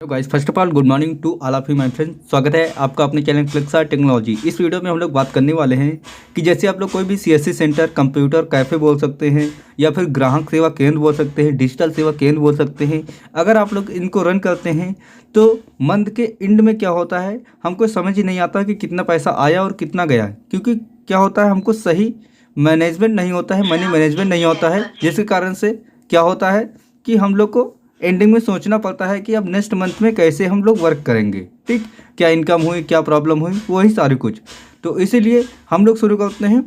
Hello guys, first of all good morning to all of you my friends. स्वागत है आपका अपने channel Clickstar Technology. इस video में हम लोग बात करने वाले हैं कि जैसे आप लोग कोई भी सीएससी सेंटर, कंप्यूटर कैफ़े बोल सकते हैं या फिर ग्राहक सेवा केंद्र बोल सकते हैं, डिजिटल सेवा केंद्र बोल सकते हैं। अगर आप लोग इनको रन करते हैं तो मंथ के एंड में क्या होता है, हमको समझ ही नहीं आता कि कितना पैसा आया और कितना गया, क्योंकि क्या होता है, हमको सही मैनेजमेंट नहीं होता है, मनी मैनेजमेंट नहीं होता है, जिसके कारण से क्या होता है कि हम लोग को एंडिंग में सोचना पड़ता है कि अब नेक्स्ट मंथ में कैसे हम लोग वर्क करेंगे। ठीक, क्या इनकम हुई, क्या प्रॉब्लम हुई, वही सारी कुछ। तो इसीलिए हम लोग शुरू करते हैं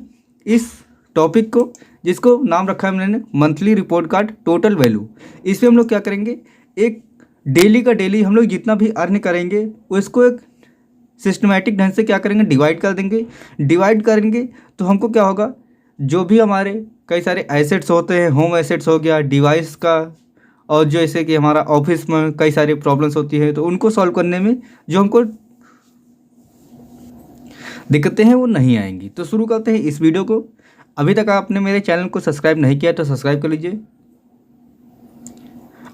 इस टॉपिक को, जिसको नाम रखा है मैंने monthly report card total value. इसमें हम लोग क्या करेंगे, एक डेली का डेली हम लोग जितना भी अर्न करेंगे उसको एक सिस्टमेटिक ढंग से क्या करेंगे, डिवाइड कर देंगे। डिवाइड करेंगे तो हमको क्या होगा, जो भी हमारे कई सारे एसेट्स होते हैं, होम एसेट्स हो गया, डिवाइस का, और जैसे कि हमारा ऑफिस में कई सारी प्रॉब्लम्स होती है, तो उनको सॉल्व करने में जो हमको दिक्कतें हैं वो नहीं आएंगी। तो शुरू करते हैं इस वीडियो को। अभी तक आपने मेरे चैनल को सब्सक्राइब नहीं किया तो सब्सक्राइब कर लीजिए।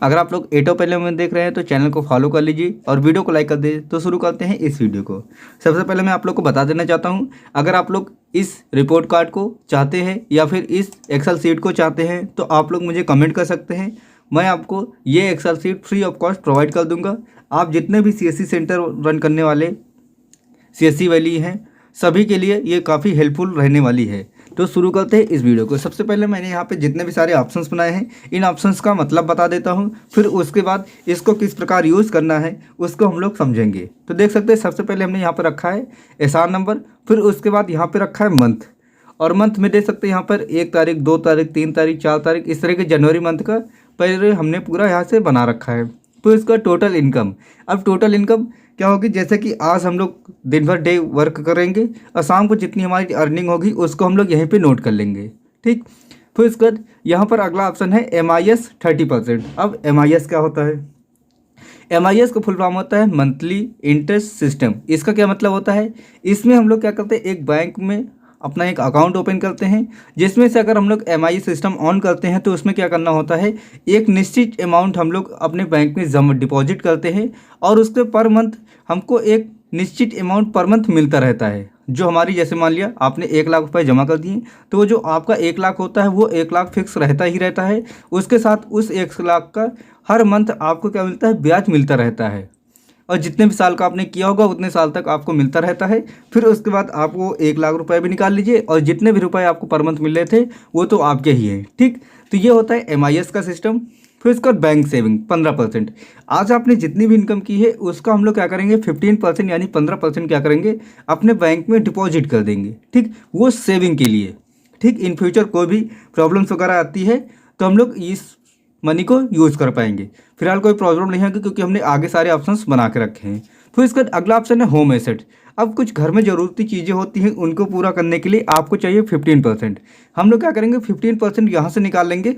अगर आप लोग एटो पहले में देख रहे हैं तो चैनल को फॉलो कर लीजिए और वीडियो को लाइक कर दीजिए। तो शुरू करते हैं इस वीडियो को। सबसे पहले मैं आप लोग को बता देना चाहता हूं, अगर आप लोग इस रिपोर्ट कार्ड को चाहते हैं या फिर इस एक्सेल सीट को चाहते हैं तो आप लोग मुझे कमेंट कर सकते हैं। मैं आपको ये Excel sheet free of cost provide कर दूंगा। आप जितने भी सीएससी सेंटर रन करने वाले सीएससी वाली हैं, सभी के लिए ये काफ़ी हेल्पफुल रहने वाली है। तो शुरू करते हैं इस वीडियो को। सबसे पहले मैंने यहाँ पे जितने भी सारे ऑप्शंस बनाए हैं, इन ऑप्शंस का मतलब बता देता हूँ, फिर उसके बाद इसको किस प्रकार यूज़ करना है उसको हम लोग समझेंगे। तो देख सकते हैं, सबसे पहले हमने यहाँ पर रखा है एसआर नंबर, फिर उसके बाद यहाँ पर रखा है मंथ, और मंथ में देख सकते हैं यहाँ पर 1 तारीख, 2 तारीख, 3 तारीख, 4 तारीख, इस तरह के जनवरी मंथ का पहले हमने पूरा यहाँ से बना रखा है। तो इसका टोटल इनकम, अब टोटल इनकम क्या होगी, जैसे कि आज हम लोग दिन भर डे वर्क करेंगे और शाम को जितनी हमारी अर्निंग होगी उसको हम लोग यहीं पे नोट कर लेंगे। ठीक, फिर इसके बाद यहाँ पर अगला ऑप्शन है MIS 30%। अब MIS क्या होता है, MIS का फुल फॉर्म होता है मंथली इंटरेस्ट सिस्टम। इसका क्या मतलब होता है, इसमें हम लोग क्या करते हैं, एक बैंक में अपना एक अकाउंट ओपन करते हैं, जिसमें से अगर हम लोग MIS सिस्टम ऑन करते हैं तो उसमें क्या करना होता है, एक निश्चित अमाउंट हम लोग अपने बैंक में जमा डिपॉजिट करते हैं और उसके पर मंथ हमको एक निश्चित अमाउंट पर मंथ मिलता रहता है। जो हमारी, जैसे मान लिया आपने 1 लाख रुपए जमा कर दिए, तो जो आपका 1 लाख होता है वो 1 लाख फिक्स रहता ही रहता है। उसके साथ उस 1 लाख का हर मंथ आपको क्या मिलता है, ब्याज मिलता रहता है, और जितने भी साल का आपने किया होगा उतने साल तक आपको मिलता रहता है। फिर उसके बाद आप वो 1 लाख रुपए भी निकाल लीजिए और जितने भी रुपए आपको पर मंथ मिल रहे थे वो तो आपके ही हैं। ठीक, तो ये होता है MIS का सिस्टम। फिर उसका बैंक सेविंग 15%। आज आपने जितनी भी इनकम की है उसका हम लोग क्या करेंगे, 15% यानी 15% क्या करेंगे, अपने बैंक में डिपॉजिट कर देंगे। ठीक, वो सेविंग के लिए। ठीक, इन फ्यूचर कोई भी प्रॉब्लम्स वगैरह आती है तो हम लोग इस मनी को यूज़ कर पाएंगे। फिलहाल कोई प्रॉब्लम नहीं है क्योंकि हमने आगे सारे ऑप्शंस बना के रखे हैं। फिर इसका अगला ऑप्शन है होम एसेट। अब कुछ घर में ज़रूरती चीज़ें होती हैं, उनको पूरा करने के लिए आपको चाहिए 15%। हम लोग क्या करेंगे, 15% यहाँ से निकाल लेंगे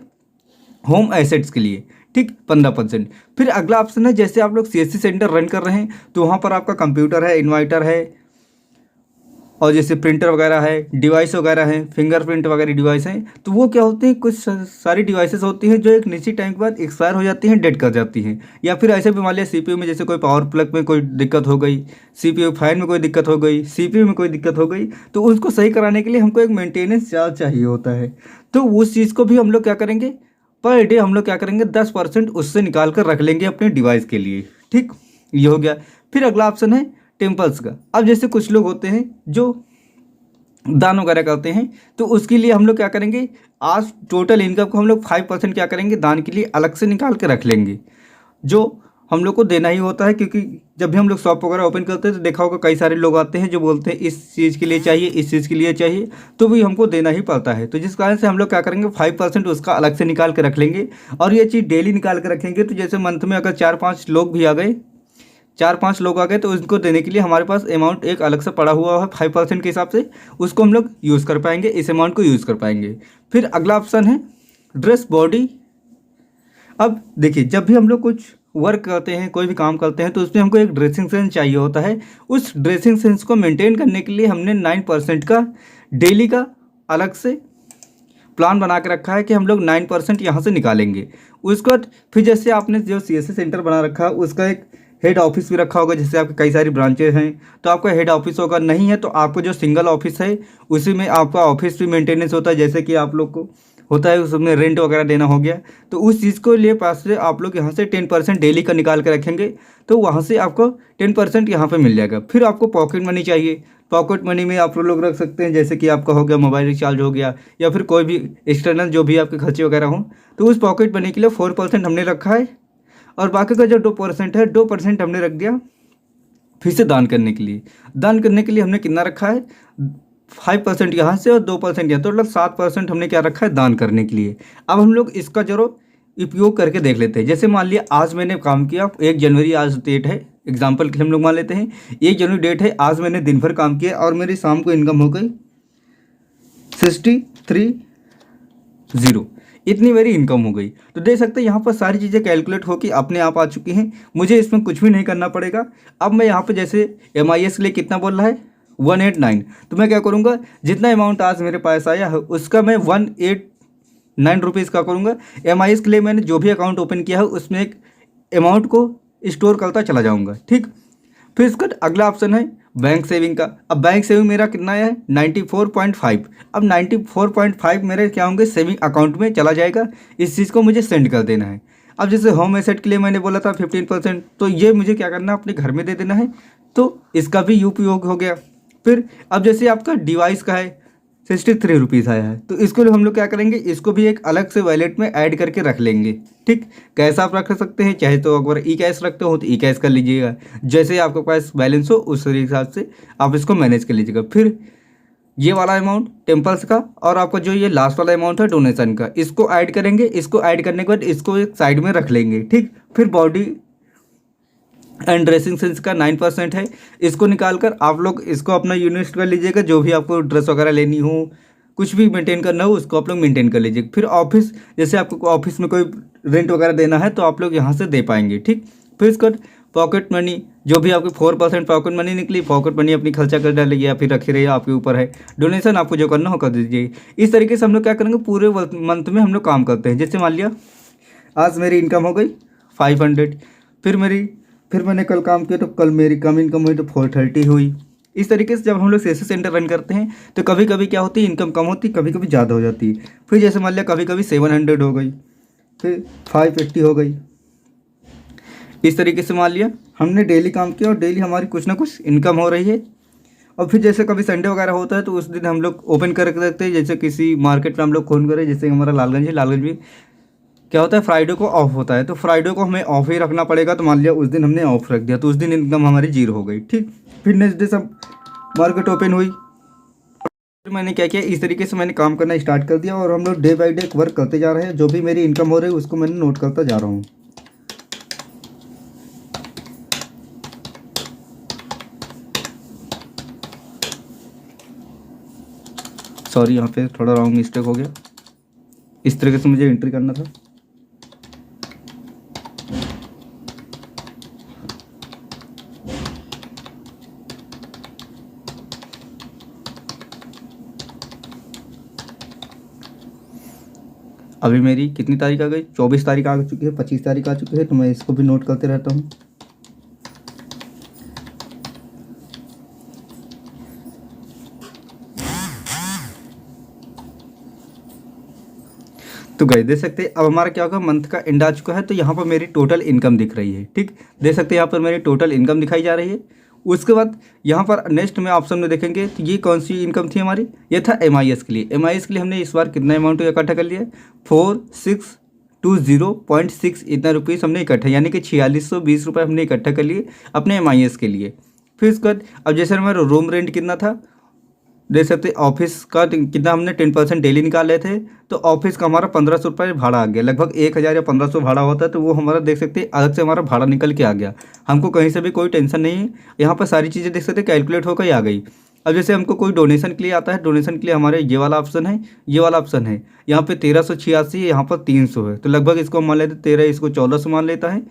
होम एसेट्स के लिए। ठीक, 15%। फिर अगला ऑप्शन है, जैसे आप लोग सीएससी सेंटर रन कर रहे हैं तो वहाँ पर आपका कंप्यूटर है, इन्वर्टर है, और जैसे प्रिंटर वगैरह है, डिवाइस वगैरह हैं, फिंगरप्रिंट वगैरह डिवाइस हैं, तो वो क्या होते हैं, कुछ सारी डिवाइसेस होती हैं जो एक निश्चित टाइम के बाद एक्सपायर हो जाती हैं, डेड कर जाती हैं। या फिर ऐसे भी मान लिया CPU में जैसे कोई पावर प्लग में कोई दिक्कत हो गई, CPU फैन में कोई दिक्कत हो गई, CPU में कोई दिक्कत हो गई, तो उसको सही कराने के लिए हमको एक मेंटेनेंस चार्ज चाहिए होता है। तो उस चीज़ को भी हम लोग क्या करेंगे, पर डे हम लोग क्या करेंगे, 10% उससे निकाल कर रख लेंगे अपने डिवाइस के लिए। ठीक, ये हो गया। फिर अगला ऑप्शन है टेम्पल्स का। अब जैसे कुछ लोग होते हैं जो दान वगैरह करते हैं, तो उसके लिए हम लोग क्या करेंगे, आज टोटल इनकम को हम लोग 5% क्या करेंगे, दान के लिए अलग से निकाल के रख लेंगे, जो हम लोग को देना ही होता है। क्योंकि जब भी हम लोग शॉप वगैरह ओपन करते हैं तो देखा होगा कई सारे लोग आते हैं जो बोलते हैं इस चीज़ के लिए चाहिए, इस चीज़ के लिए चाहिए, तो भी हमको देना ही पड़ता है। तो जिस कारण से हम लोग क्या करेंगे, 5% उसका अलग से निकाल के रख लेंगे। और ये चीज़ डेली निकाल के रखेंगे, तो जैसे मंथ में अगर 4-5 लोग भी आ गए, 4-5 लोग आ गए, तो उनको देने के लिए हमारे पास अमाउंट एक अलग से पड़ा हुआ है 5% के हिसाब से, उसको हम लोग यूज़ कर पाएंगे, इस अमाउंट को यूज़ कर पाएंगे। फिर अगला ऑप्शन है ड्रेस बॉडी। अब देखिए, जब भी हम लोग कुछ वर्क करते हैं, कोई भी काम करते हैं, तो उसमें हमको एक ड्रेसिंग सेंस चाहिए होता है। उस ड्रेसिंग सेंस को मेंटेन करने के लिए हमने 9% का डेली का अलग से प्लान बना के रखा है कि हम लोग 9% यहाँ से निकालेंगे। उसके बाद फिर जैसे आपने जो CSC सेंटर बना रखा है उसका एक हेड ऑफिस भी रखा होगा, जैसे आपके कई सारी ब्रांचेज हैं तो आपका हेड ऑफिस होगा, नहीं है तो आपको जो सिंगल ऑफिस है उसी में आपका ऑफिस भी मेंटेनेंस होता है, जैसे कि आप लोग को होता है उसमें रेंट वगैरह देना हो गया, तो उस चीज़ को लिए पास से आप लोग यहाँ से 10% डेली का निकाल के रखेंगे, तो वहाँ से आपको 10% यहाँ पे मिल जाएगा। फिर आपको पॉकेट मनी चाहिए, पॉकेट मनी में आप लोग रख सकते हैं, जैसे कि आपका हो गया मोबाइल रिचार्ज हो गया या फिर कोई भी एक्सटर्नल जो भी आपके खर्चे वगैरह हों, तो उस पॉकेट मनी के लिए 4% हमने रखा है, और बाकी का जो 2% है 2% हमने रख दिया फिर से दान करने के लिए। दान करने के लिए हमने कितना रखा है, 5% यहाँ से और 2% यहाँ, तो मतलब 7% हमने क्या रखा है दान करने के लिए। अब हम लोग इसका जरूर उपयोग करके देख लेते हैं। जैसे मान लिया आज मैंने काम किया, 1 जनवरी आज डेट है, एग्जाम्पल के लिए हम लोग मान लेते हैं 1 जनवरी डेट है, आज मैंने दिन भर काम किया और मेरी शाम को इनकम हो गई 63,000, इतनी मेरी इनकम हो गई। तो देख सकते हैं यहाँ पर सारी चीज़ें कैलकुलेट होकर अपने आप आ चुकी हैं, मुझे इसमें कुछ भी नहीं करना पड़ेगा। अब मैं यहाँ पे जैसे MIS के लिए कितना बोल रहा है 189, तो मैं क्या करूँगा, जितना अमाउंट आज मेरे पास आया है उसका मैं 189 रुपीज़ का करूँगा। MIS के लिए मैंने जो भी अकाउंट ओपन किया है उसमें एक अमाउंट को स्टोर करता चला जाऊँगा, ठीक। फिर इसका अगला ऑप्शन है बैंक सेविंग का। अब बैंक सेविंग मेरा कितना है 94.5। अब 94.5 मेरे क्या होंगे सेविंग अकाउंट में चला जाएगा, इस चीज़ को मुझे सेंड कर देना है। अब जैसे होम एसेट के लिए मैंने बोला था 15%, तो ये मुझे क्या करना है अपने घर में दे देना है, तो इसका भी उपयोग हो गया। फिर अब जैसे आपका डिवाइस का है 63 रुपीज़ आया है, तो इसको हम लोग क्या करेंगे, इसको भी एक अलग से वॉलेट में ऐड करके रख लेंगे, ठीक। कैश आप रख सकते हैं, चाहे तो अगर ई कैश रखते हो तो ई कैश कर लीजिएगा, जैसे आपके पास बैलेंस हो उस हिसाब से आप इसको मैनेज कर लीजिएगा। फिर ये वाला अमाउंट टेम्पल्स का और आपका जो ये लास्ट वाला अमाउंट है डोनेशन का, इसको ऐड करेंगे। इसको ऐड करने के बाद इसको एक साइड में रख लेंगे, ठीक। फिर बॉडी एंड ड्रेसिंग सेंस का 9% है, इसको निकाल कर आप लोग इसको अपना यूनिट कर लीजिएगा, जो भी आपको ड्रेस वगैरह लेनी हो कुछ भी मेंटेन करना हो उसको आप लोग मेंटेन कर लीजिए। फिर ऑफिस, जैसे आपको ऑफिस में कोई रेंट वगैरह देना है तो आप लोग यहाँ से दे पाएंगे, ठीक। फिर इसका पॉकेट मनी, जो भी आपकी 4% पॉकेट मनी निकली, पॉकेट मनी अपनी खर्चा कर डालिए या फिर रखी रहिए, आपके ऊपर है। डोनेशन आपको जो करना हो कर दीजिए। इस तरीके से हम लोग क्या करेंगे, पूरे मंथ में हम लोग काम करते हैं। जैसे मान लिया आज मेरी इनकम हो गई 500, फिर मैंने कल काम किया तो कल मेरी कम इनकम हुई तो 430 हुई। इस तरीके से जब हम लोग CSC सेंटर रन करते हैं तो कभी कभी क्या होती है इनकम कम होती है, कभी कभी ज़्यादा हो जाती है। फिर जैसे मान लिया कभी कभी 700 हो गई, फिर 580 हो गई। इस तरीके से मान लिया हमने डेली काम किया और डेली हमारी कुछ ना कुछ इनकम हो रही है। और फिर जैसे कभी संडे वगैरह होता है तो उस दिन हम लोग ओपन कर सकते हैं, जैसे किसी मार्केट में हम लोग खोल करें, जैसे हमारा लालगंज है, लालगंज में क्या होता है फ्राइडे को ऑफ होता है, तो फ्राइडे को हमें ऑफ ही रखना पड़ेगा। तो मान लिया उस दिन हमने ऑफ रख दिया तो उस दिन इनकम हमारी 0 हो गई, ठीक। फिर नेक्स्ट डे सब मार्केट ओपन हुई, फिर मैंने क्या किया, इस तरीके से मैंने काम करना स्टार्ट कर दिया और हम लोग डे बाई डे वर्क करते जा रहे हैं। जो भी मेरी इनकम हो रही है उसको मैंने नोट करता जा रहा हूँ। सॉरी, यहाँ पे थोड़ा रॉन्ग मिस्टेक हो गया, इस तरीके से मुझे एंट्री करना था। अभी मेरी कितनी तारीख आ गई, 24 तारीख आ चुकी है, 25 तारीख आ चुकी है, तो मैं इसको भी नोट करते रहता हूँ। तो गए देख सकते हैं अब हमारा क्या होगा, मंथ का एंड आ चुका है, तो यहाँ पर मेरी टोटल इनकम दिख रही है, ठीक। देख सकते हैं यहाँ पर मेरी टोटल इनकम दिखाई जा रही है। उसके बाद यहाँ पर नेक्स्ट में ऑप्शन में देखेंगे तो ये कौन सी इनकम थी हमारी, ये था MIS के लिए। MIS के लिए हमने इस बार कितना अमाउंट इकट्ठा कर लिया, 4620.6 इतना रुपीज़ हमने इकट्ठा, यानी कि 4620 रुपये हमने इकट्ठा कर लिए अपने MIS के लिए। फिर उसके बाद अब जैसे हमारा रूम रेंट कितना था, देख सकते ऑफिस का कितना हमने 10% डेली निकाल रहे थे, तो ऑफिस का हमारा 1500 रुपये भाड़ा आ गया, लगभग 1000 या 1500 भाड़ा होता है, तो वो हमारा देख सकते हैं अलग से हमारा भाड़ा निकल के आ गया। हमको कहीं से भी कोई टेंशन नहीं है, यहाँ पर सारी चीज़ें देख सकते कैलकुलेट होकर ही आ गई। अब जैसे हमको कोई डोनेशन के लिए आता है, डोनेशन के लिए हमारे ये वाला ऑप्शन है, ये वाला ऑप्शन है, यहाँ पे 1386 है, यहाँ पर 300 है, तो लगभग इसको मान लेते 13, इसको 1400 मान लेता है।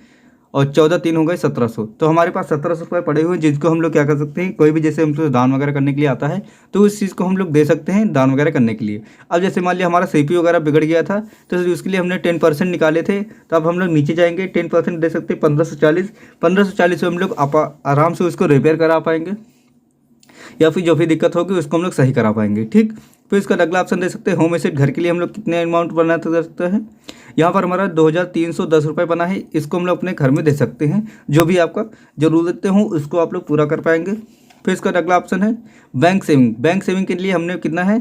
और 14 3 हो गए 1700। तो हमारे पास 1700 रुपये पड़े हुए हैं, जिसको हम लोग क्या कर सकते हैं, कोई भी जैसे हमको दान वगैरह करने के लिए आता है तो उस चीज़ को हम लोग दे सकते हैं दान वगैरह करने के लिए। अब जैसे मान लिया हमारा CPU वगैरह बिगड़ गया था तो उसके लिए हमने 10% निकाले थे, तो अब हम लोग नीचे जाएंगे 10% दे सकते हैं 1540 में हम लोग आराम से उसको रिपेयर करा पाएंगे, या फिर जो भी दिक्कत होगी उसको हम लोग सही करा पाएंगे। ठीक, फिर इसका अगला ऑप्शन दे सकते हैं होम एसेट, घर के लिए हम लोग कितने अमाउंट बना सकते हैं। यहाँ पर हमारा 2310 रुपये बना है, इसको हम लोग अपने घर में दे सकते हैं, जो भी आपका ज़रूरतें हों उसको आप लोग पूरा कर पाएंगे। फिर इसका अगला ऑप्शन है बैंक सेविंग। बैंक सेविंग के लिए हमने कितना है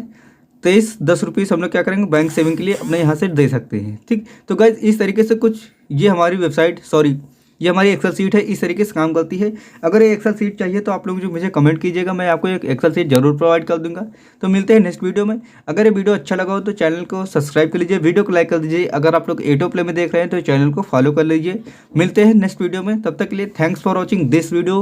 2310 रुपीज़ हम लोग क्या करेंगे बैंक सेविंग के लिए अपने यहाँ से दे सकते हैं। ठीक, तो गाइज इस तरीके से कुछ ये हमारी वेबसाइट ये हमारी एक्सेल सीट है, इस तरीके से काम करती है। अगर ये एक्सेल सीट चाहिए तो आप लोग जो मुझे कमेंट कीजिएगा, मैं आपको एक एक्सेल सीट जरूर प्रोवाइड कर दूंगा। तो मिलते हैं नेक्स्ट वीडियो में। अगर ये वीडियो अच्छा लगा हो तो चैनल को सब्सक्राइब कर लीजिए, वीडियो को लाइक कर दीजिए। अगर आप लोग एटो प्ले में देख रहे हैं तो चैनल को फॉलो कर लीजिए। मिलते हैं नेक्स्ट वीडियो में, तब तक के लिए thanks for watching this video.